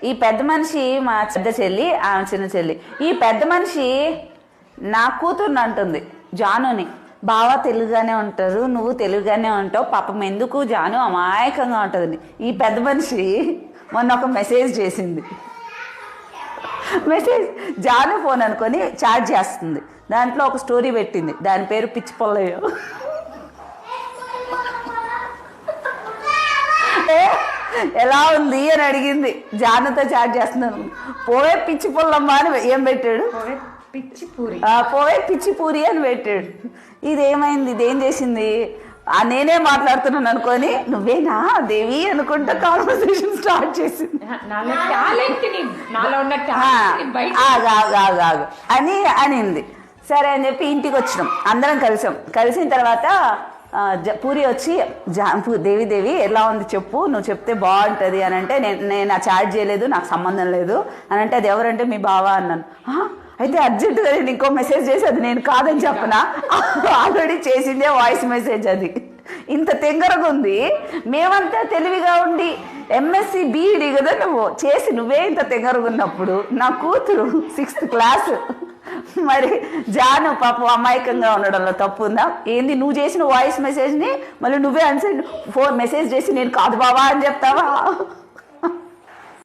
ఈ పెద్ద మనిషి మా పెద్ద చెల్లి, ఆమె చిన్న చెల్లి. ఈ పెద్ద మనిషి నా కూతుర్ని అంటుంది జానుని, బావా తెలుగుగానే ఉంటారు, నువ్వు తెలుగుగానే ఉంటావు, పాపం ఎందుకు జాను అమాయకంగా ఉంటుంది. ఈ పెద్ద మనిషి మొన్న ఒక మెసేజ్ చేసింది. మెసేజ్ జాను ఫోన్ అనుకొని చాట్ చేస్తుంది. దాంట్లో ఒక స్టోరీ పెట్టింది, దాని పేరు పిచ్చి పొల్లయ్య. ఎలా ఉంది అని అడిగింది. జానుతో చాట్ చేస్తున్నాను. పోవే పిచ్చి పొల్లమ్మ అని ఏం పెట్టాడు, పోవే పిచ్చి పూరి అని పెట్టాడు. ఇదేమైంది, ఇదేం చేసింది, నేనే మాట్లాడుతున్నాను అనుకొని నువ్వేనా దేవి అనుకుంటా కాన్వర్సేషన్ స్టార్ట్ చేసింది. అని అనింది. సరే అని చెప్పి ఇంటికి వచ్చినాం, అందరం కలిసిన తర్వాత పూరి వచ్చి దేవి ఎలా ఉంది చెప్పు, నువ్వు చెప్తే బాగుంటుంది అని అంటే, నేను ఆ చాట్ చేయలేదు, నాకు సంబంధం లేదు అని అంటే, అది ఎవరంటే మీ బావ అన్నాను. అయితే అర్జెంటుగా నేను ఇంకో మెసేజ్ చేసి, అది నేను కాదని చెప్పనా, ఆల్రెడీ చేసిందే వాయిస్ మెసేజ్. అది ఇంత తెంగరగా ఉంది. మేమంతా తెలివిగా ఉండి ఎంఎస్సి బీఈడి కదా నువ్వు చేసి, నువ్వే ఇంత తెంగరగా ఉన్నప్పుడు నా కూతురు 6th క్లాస్. మరి జాను పాపం అమాయకంగా ఉండడంలో తప్పు ఉందా ఏంది? నువ్వు చేసిన వాయిస్ మెసేజ్ని మళ్ళీ నువ్వే ఆన్సర్ మెసేజ్ చేసి నేను కాదు బావా అని చెప్తావా?